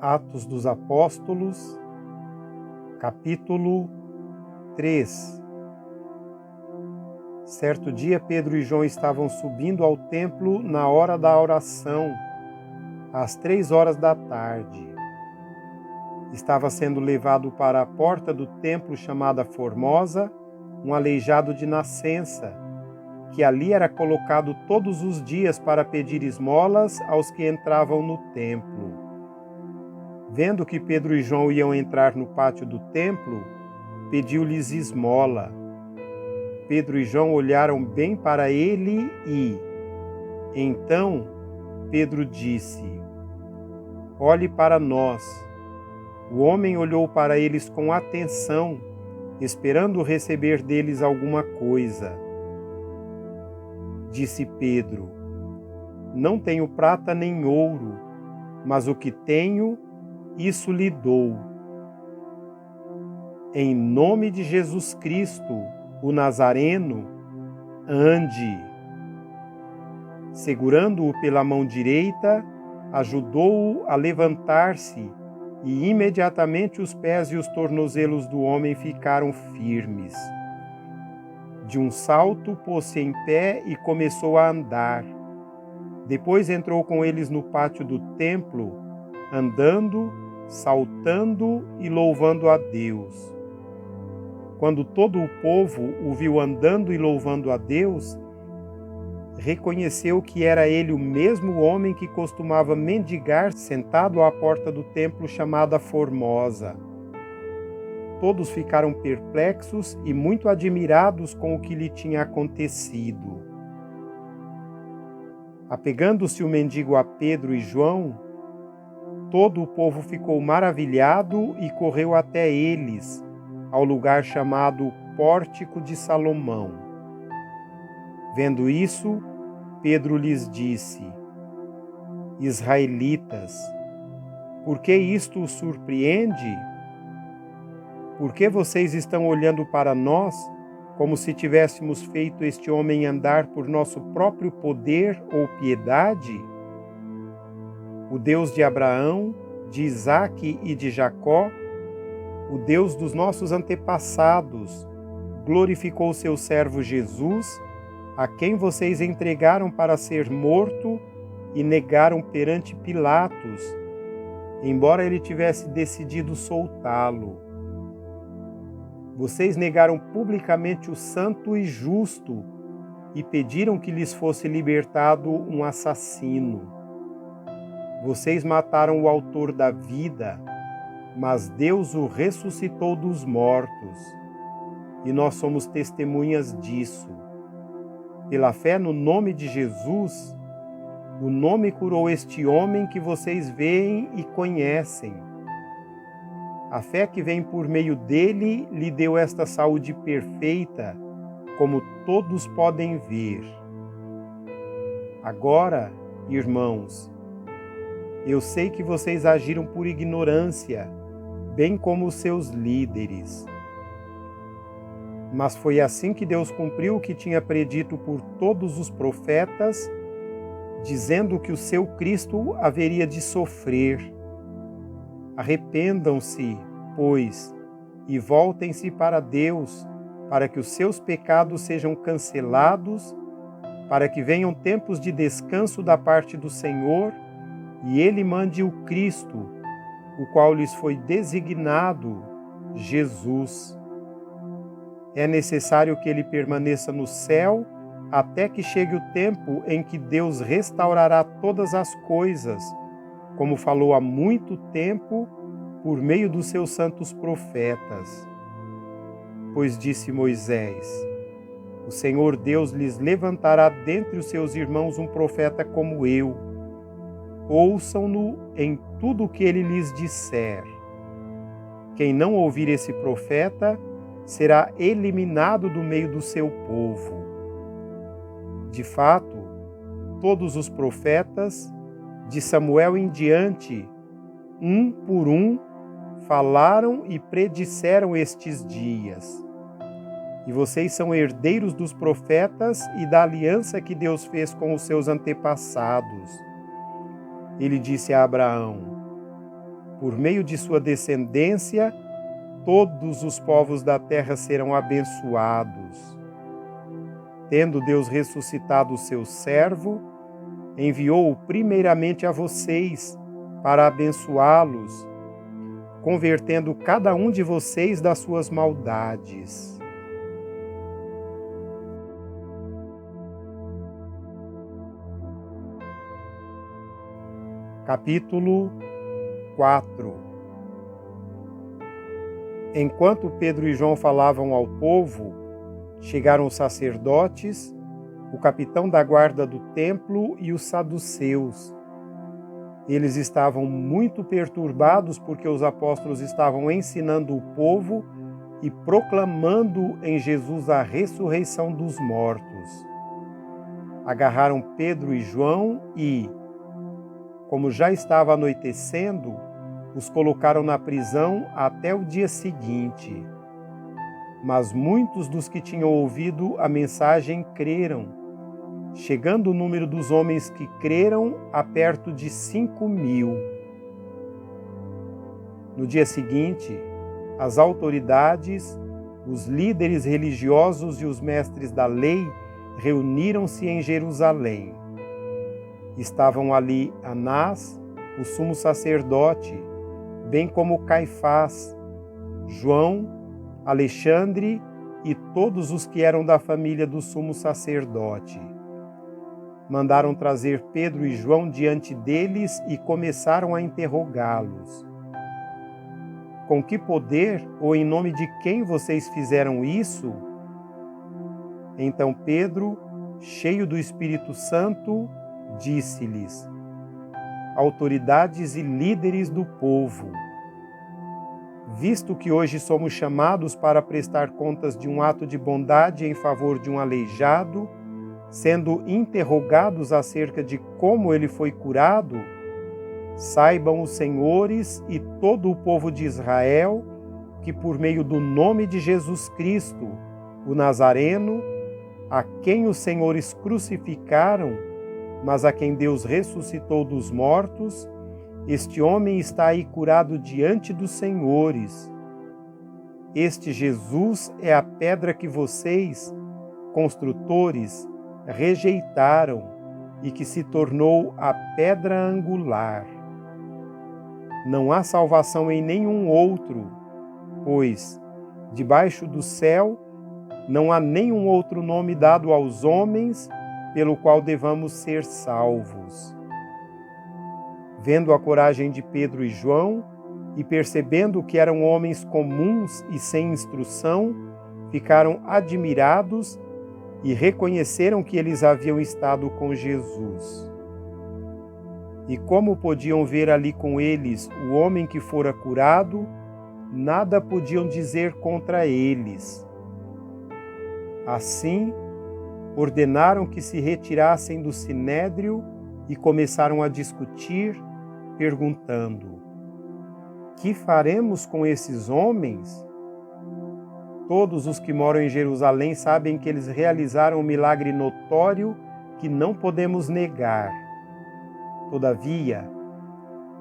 Atos dos Apóstolos, capítulo 3. Certo dia, Pedro e João estavam subindo ao templo na hora da oração, às 3 horas da tarde. Estava sendo levado para a porta do templo chamada Formosa, um aleijado de nascença, que ali era colocado todos os dias para pedir esmolas aos que entravam no templo. Vendo que Pedro e João iam entrar no pátio do templo, pediu-lhes esmola. Pedro e João olharam bem para ele então Pedro disse: "Olhe para nós." O homem olhou para eles com atenção, esperando receber deles alguma coisa. Disse Pedro: "Não tenho prata nem ouro, mas o que tenho, isso lhe dou. Em nome de Jesus Cristo, o Nazareno, ande." Segurando-o pela mão direita, ajudou-o a levantar-se, e imediatamente os pés e os tornozelos do homem ficaram firmes. De um salto, pôs-se em pé e começou a andar. Depois entrou com eles no pátio do templo, andando, saltando e louvando a Deus. Quando todo o povo o viu andando e louvando a Deus, reconheceu que era ele o mesmo homem que costumava mendigar sentado à porta do templo chamada Formosa. Todos ficaram perplexos e muito admirados com o que lhe tinha acontecido. Apegando-se o mendigo a Pedro e João, todo o povo ficou maravilhado e correu até eles, ao lugar chamado Pórtico de Salomão. Vendo isso, Pedro lhes disse: "Israelitas, por que isto os surpreende? Por que vocês estão olhando para nós como se tivéssemos feito este homem andar por nosso próprio poder ou piedade? O Deus de Abraão, de Isaque e de Jacó, o Deus dos nossos antepassados, glorificou seu servo Jesus, a quem vocês entregaram para ser morto e negaram perante Pilatos, embora ele tivesse decidido soltá-lo. Vocês negaram publicamente o santo e justo e pediram que lhes fosse libertado um assassino. Vocês mataram o autor da vida, mas Deus o ressuscitou dos mortos, e nós somos testemunhas disso. Pela fé no nome de Jesus, o nome curou este homem que vocês veem e conhecem. A fé que vem por meio dele lhe deu esta saúde perfeita, como todos podem ver. Agora, irmãos, eu sei que vocês agiram por ignorância, bem como os seus líderes. Mas foi assim que Deus cumpriu o que tinha predito por todos os profetas, dizendo que o seu Cristo haveria de sofrer. Arrependam-se, pois, e voltem-se para Deus, para que os seus pecados sejam cancelados, para que venham tempos de descanso da parte do Senhor, e Ele mande o Cristo, o qual lhes foi designado, Jesus. É necessário que ele permaneça no céu até que chegue o tempo em que Deus restaurará todas as coisas, como falou há muito tempo por meio dos seus santos profetas. Pois disse Moisés: "O Senhor Deus lhes levantará dentre os seus irmãos um profeta como eu. Ouçam-no em tudo o que ele lhes disser. Quem não ouvir esse profeta será eliminado do meio do seu povo." De fato, todos os profetas, de Samuel em diante, um por um, falaram e predisseram estes dias. E vocês são herdeiros dos profetas e da aliança que Deus fez com os seus antepassados. Ele disse a Abraão: Por meio de sua descendência, todos os povos da terra serão abençoados. Tendo Deus ressuscitado o seu servo, enviou-o primeiramente a vocês para abençoá-los, convertendo cada um de vocês das suas maldades. Capítulo 4. Enquanto Pedro e João falavam ao povo, chegaram os sacerdotes, o capitão da guarda do templo e os saduceus. Eles estavam muito perturbados porque os apóstolos estavam ensinando o povo e proclamando em Jesus a ressurreição dos mortos. Agarraram Pedro e João e, como já estava anoitecendo, os colocaram na prisão até o dia seguinte. Mas muitos dos que tinham ouvido a mensagem creram, chegando o número dos homens que creram a perto de 5.000. No dia seguinte, as autoridades, os líderes religiosos e os mestres da lei reuniram-se em Jerusalém. Estavam ali Anás, o sumo sacerdote, bem como Caifás, João, Alexandre e todos os que eram da família do sumo sacerdote. Mandaram trazer Pedro e João diante deles e começaram a interrogá-los. Com que poder ou em nome de quem vocês fizeram isso? Então Pedro, cheio do Espírito Santo, disse-lhes: autoridades e líderes do povo, visto que hoje somos chamados para prestar contas de um ato de bondade em favor de um aleijado, sendo interrogados acerca de como ele foi curado, saibam os senhores e todo o povo de Israel que por meio do nome de Jesus Cristo, o Nazareno, a quem os senhores crucificaram, mas a quem Deus ressuscitou dos mortos, este homem está aí curado diante dos senhores. Este Jesus é a pedra que vocês, construtores, rejeitaram e que se tornou a pedra angular. Não há salvação em nenhum outro, pois, debaixo do céu, não há nenhum outro nome dado aos homens pelo qual devamos ser salvos. Vendo a coragem de Pedro e João e percebendo que eram homens comuns e sem instrução, ficaram admirados e reconheceram que eles haviam estado com Jesus. E como podiam ver ali com eles o homem que fora curado, nada podiam dizer contra eles. Assim, ordenaram que se retirassem do sinédrio e começaram a discutir, perguntando: que faremos com esses homens? Todos os que moram em Jerusalém sabem que eles realizaram um milagre notório que não podemos negar. Todavia,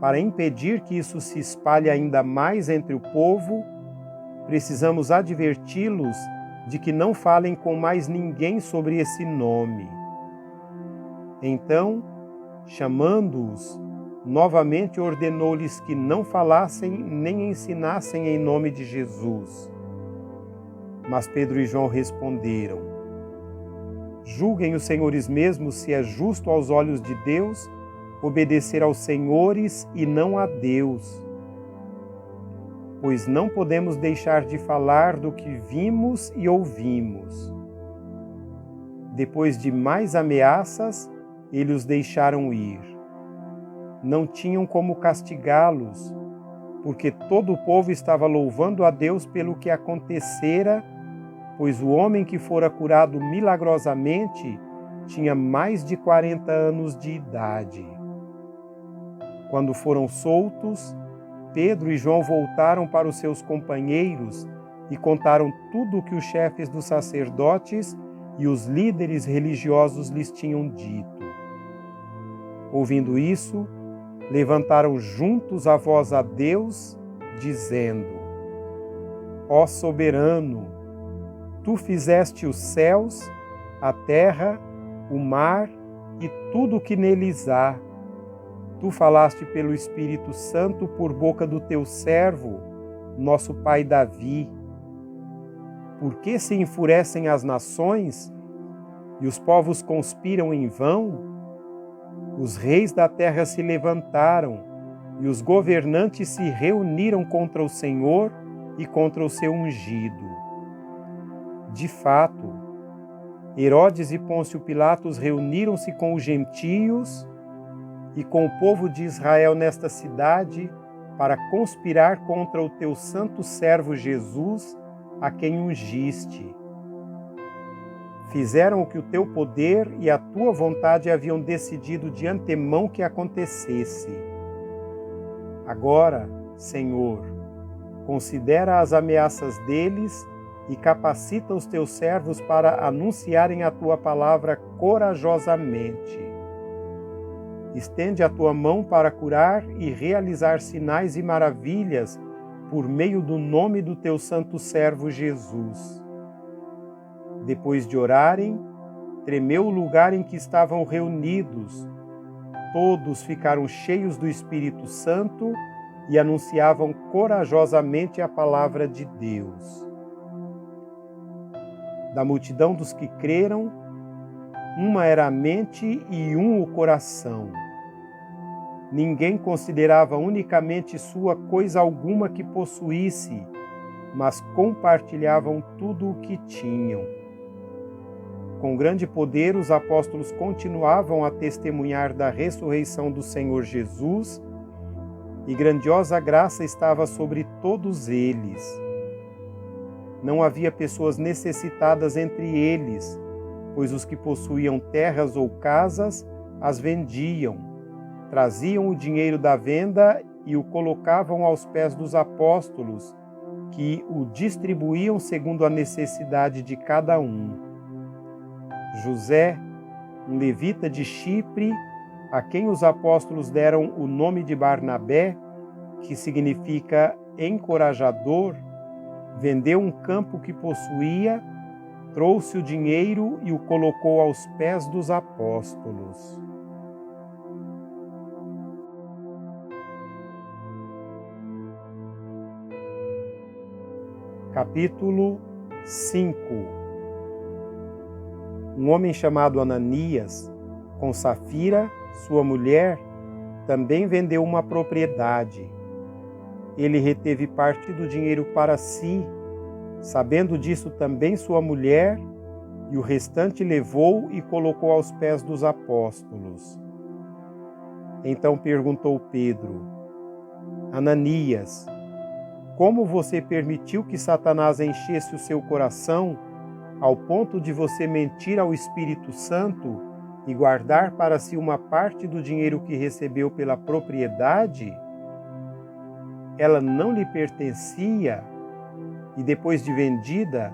para impedir que isso se espalhe ainda mais entre o povo, precisamos adverti-los de que não falem com mais ninguém sobre esse nome. Então, chamando-os, novamente ordenou-lhes que não falassem nem ensinassem em nome de Jesus. Mas Pedro e João responderam: julguem os senhores mesmos se é justo aos olhos de Deus obedecer aos senhores e não a Deus. Pois não podemos deixar de falar do que vimos e ouvimos. Depois de mais ameaças, eles os deixaram ir. Não tinham como castigá-los, porque todo o povo estava louvando a Deus pelo que acontecera, pois o homem que fora curado milagrosamente tinha mais de 40 anos de idade. Quando foram soltos, Pedro e João voltaram para os seus companheiros e contaram tudo o que os chefes dos sacerdotes e os líderes religiosos lhes tinham dito. Ouvindo isso, levantaram juntos a voz a Deus, dizendo: Ó soberano, tu fizeste os céus, a terra, o mar e tudo o que neles há. Tu falaste pelo Espírito Santo por boca do teu servo, nosso pai Davi. Por que se enfurecem as nações e os povos conspiram em vão? Os reis da terra se levantaram e os governantes se reuniram contra o Senhor e contra o seu ungido. De fato, Herodes e Pôncio Pilatos reuniram-se com os gentios e com o povo de Israel nesta cidade para conspirar contra o teu santo servo Jesus, a quem ungiste. Fizeram o que o teu poder e a tua vontade haviam decidido de antemão que acontecesse. Agora, Senhor, considera as ameaças deles e capacita os teus servos para anunciarem a tua palavra corajosamente. Estende a tua mão para curar e realizar sinais e maravilhas por meio do nome do teu santo servo Jesus. Depois de orarem, tremeu o lugar em que estavam reunidos. Todos ficaram cheios do Espírito Santo e anunciavam corajosamente a palavra de Deus. Da multidão dos que creram, uma era a mente e um o coração. Ninguém considerava unicamente sua coisa alguma que possuísse, mas compartilhavam tudo o que tinham. Com grande poder, os apóstolos continuavam a testemunhar da ressurreição do Senhor Jesus, e grandiosa graça estava sobre todos eles. Não havia pessoas necessitadas entre eles, pois os que possuíam terras ou casas as vendiam, traziam o dinheiro da venda e o colocavam aos pés dos apóstolos, que o distribuíam segundo a necessidade de cada um. José, um levita de Chipre, a quem os apóstolos deram o nome de Barnabé, que significa encorajador, vendeu um campo que possuía, trouxe o dinheiro e o colocou aos pés dos apóstolos. Capítulo 5. Um homem chamado Ananias, com Safira, sua mulher, também vendeu uma propriedade. Ele reteve parte do dinheiro para si, sabendo disso também sua mulher, e o restante levou e colocou aos pés dos apóstolos. Então perguntou Pedro: Ananias, como você permitiu que Satanás enchesse o seu coração ao ponto de você mentir ao Espírito Santo e guardar para si uma parte do dinheiro que recebeu pela propriedade? Ela não lhe pertencia e depois de vendida,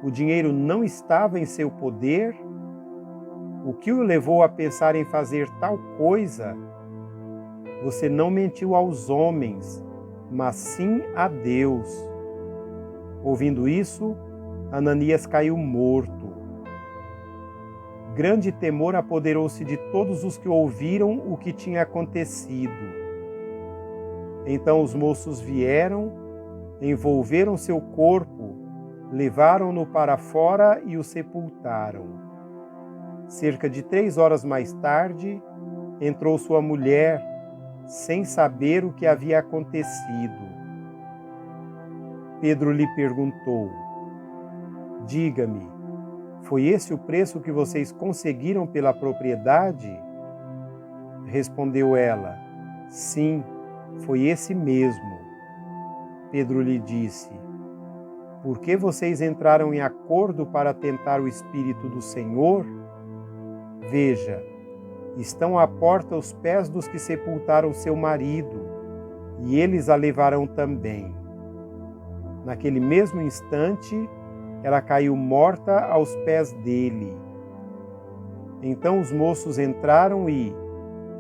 o dinheiro não estava em seu poder? O que o levou a pensar em fazer tal coisa? Você não mentiu aos homens, mas sim a Deus. Ouvindo isso, Ananias caiu morto. Grande temor apoderou-se de todos os que ouviram o que tinha acontecido. Então os moços vieram, envolveram seu corpo, levaram-no para fora e o sepultaram. Cerca de 3 horas mais tarde, entrou sua mulher, sem saber o que havia acontecido. Pedro lhe perguntou: Diga-me, foi esse o preço que vocês conseguiram pela propriedade? Respondeu ela: Sim, foi esse mesmo. Pedro lhe disse: Por que vocês entraram em acordo para tentar o Espírito do Senhor? Veja, estão à porta os pés dos que sepultaram seu marido, e eles a levarão também. Naquele mesmo instante, ela caiu morta aos pés dele. Então os moços entraram e,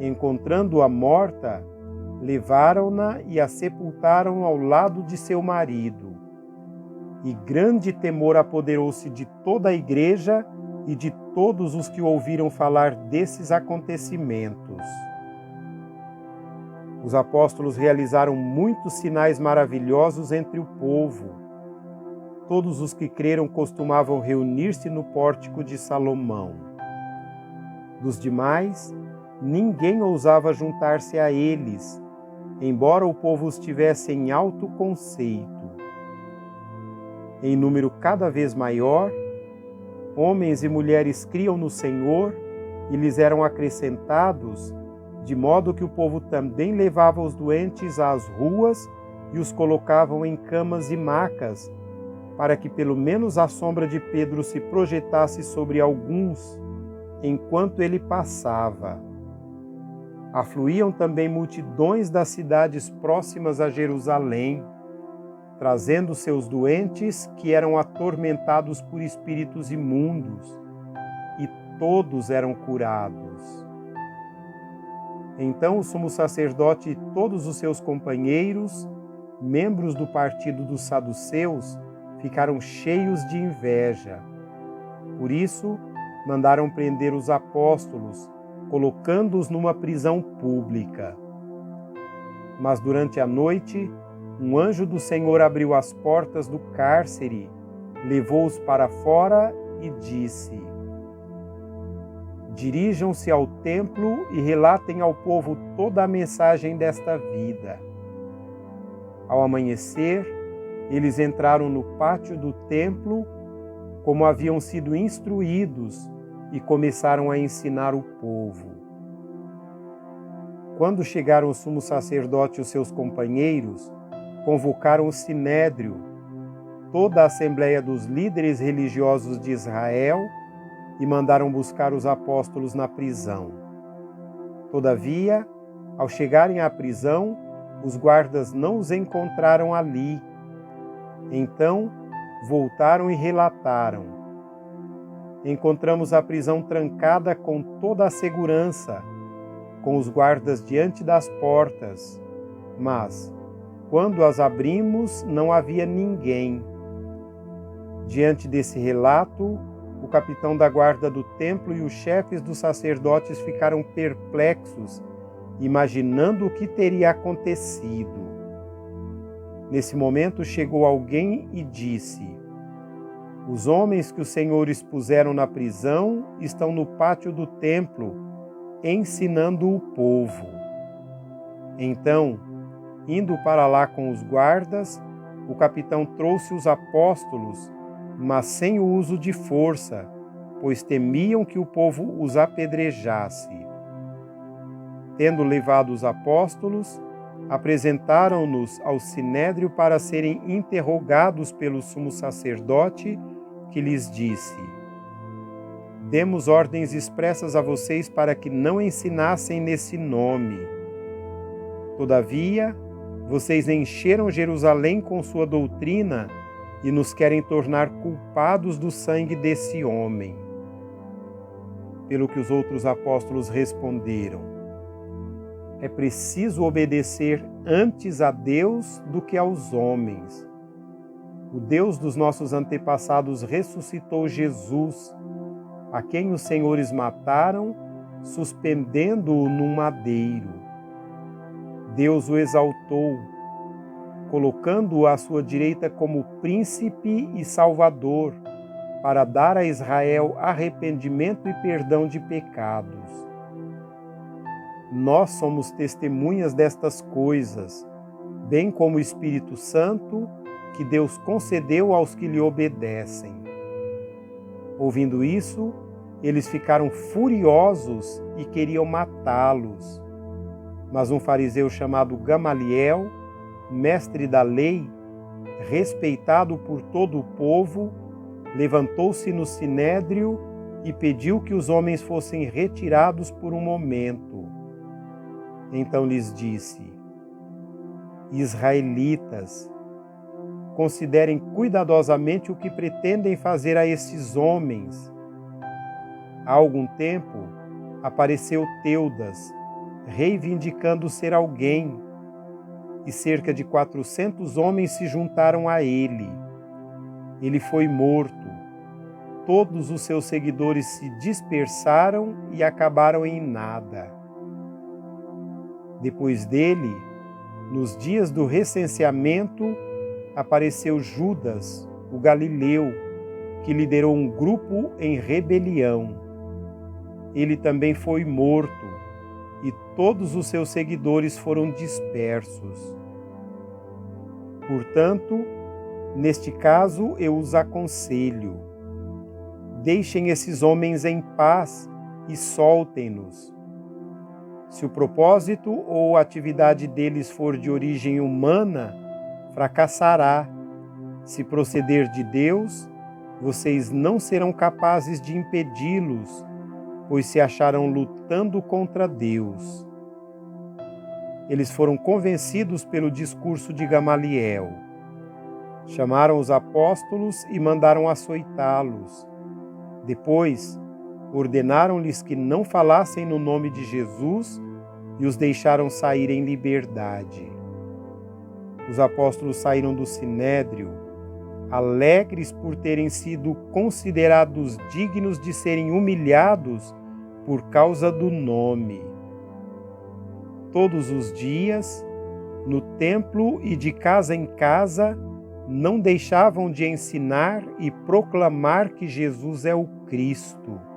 encontrando-a morta, levaram-na e a sepultaram ao lado de seu marido. E grande temor apoderou-se de toda a igreja e de todos os que ouviram falar desses acontecimentos. Os apóstolos realizaram muitos sinais maravilhosos entre o povo. Todos os que creram costumavam reunir-se no pórtico de Salomão. Dos demais, ninguém ousava juntar-se a eles, embora o povo os tivesse em alto conceito. Em número cada vez maior, homens e mulheres criam no Senhor e lhes eram acrescentados, de modo que o povo também levava os doentes às ruas e os colocavam em camas e macas, para que pelo menos a sombra de Pedro se projetasse sobre alguns, enquanto ele passava. Afluíam também multidões das cidades próximas a Jerusalém, trazendo seus doentes que eram atormentados por espíritos imundos, e todos eram curados. Então o sumo sacerdote e todos os seus companheiros, membros do partido dos saduceus, ficaram cheios de inveja. Por isso, mandaram prender os apóstolos, colocando-os numa prisão pública. Mas durante a noite, um anjo do Senhor abriu as portas do cárcere, levou-os para fora e disse: Dirijam-se ao templo e relatem ao povo toda a mensagem desta vida. Ao amanhecer, eles entraram no pátio do templo, como haviam sido instruídos, e começaram a ensinar o povo. Quando chegaram o sumo sacerdote e os seus companheiros, convocaram o sinédrio, toda a assembleia dos líderes religiosos de Israel, e mandaram buscar os apóstolos na prisão. Todavia, ao chegarem à prisão, os guardas não os encontraram ali. Então, voltaram e relataram: Encontramos a prisão trancada com toda a segurança, com os guardas diante das portas, mas, quando as abrimos, não havia ninguém. Diante desse relato, o capitão da guarda do templo e os chefes dos sacerdotes ficaram perplexos, imaginando o que teria acontecido. Nesse momento chegou alguém e disse: Os homens que o Senhor expuseram na prisão estão no pátio do templo, ensinando o povo. Então, indo para lá com os guardas, o capitão trouxe os apóstolos, mas sem o uso de força, pois temiam que o povo os apedrejasse. Tendo levado os apóstolos, apresentaram-nos ao sinédrio para serem interrogados pelo sumo sacerdote, que lhes disse: Demos ordens expressas a vocês para que não ensinassem nesse nome. Todavia, vocês encheram Jerusalém com sua doutrina e nos querem tornar culpados do sangue desse homem. Pelo que os outros apóstolos responderam: É preciso obedecer antes a Deus do que aos homens. O Deus dos nossos antepassados ressuscitou Jesus, a quem os senhores mataram, suspendendo-o num madeiro. Deus o exaltou, colocando-o à sua direita como príncipe e salvador, para dar a Israel arrependimento e perdão de pecados. Nós somos testemunhas destas coisas, bem como o Espírito Santo, que Deus concedeu aos que lhe obedecem. Ouvindo isso, eles ficaram furiosos e queriam matá-los. Mas um fariseu chamado Gamaliel, mestre da lei, respeitado por todo o povo, levantou-se no sinédrio e pediu que os homens fossem retirados por um momento. Então lhes disse: Israelitas, considerem cuidadosamente o que pretendem fazer a esses homens. Há algum tempo apareceu Teudas, reivindicando ser alguém, e cerca de 400 homens se juntaram a ele. Ele foi morto. Todos os seus seguidores se dispersaram e acabaram em nada. Depois dele, nos dias do recenseamento, apareceu Judas, o galileu, que liderou um grupo em rebelião. Ele também foi morto, e todos os seus seguidores foram dispersos. Portanto, neste caso eu os aconselho: deixem esses homens em paz e soltem-nos. Se o propósito ou a atividade deles for de origem humana, fracassará. Se proceder de Deus, vocês não serão capazes de impedi-los, pois se acharam lutando contra Deus. Eles foram convencidos pelo discurso de Gamaliel. Chamaram os apóstolos e mandaram açoitá-los. Depois, ordenaram-lhes que não falassem no nome de Jesus e os deixaram sair em liberdade. Os apóstolos saíram do sinédrio, alegres por terem sido considerados dignos de serem humilhados por causa do nome. Todos os dias, no templo e de casa em casa, não deixavam de ensinar e proclamar que Jesus é o Cristo.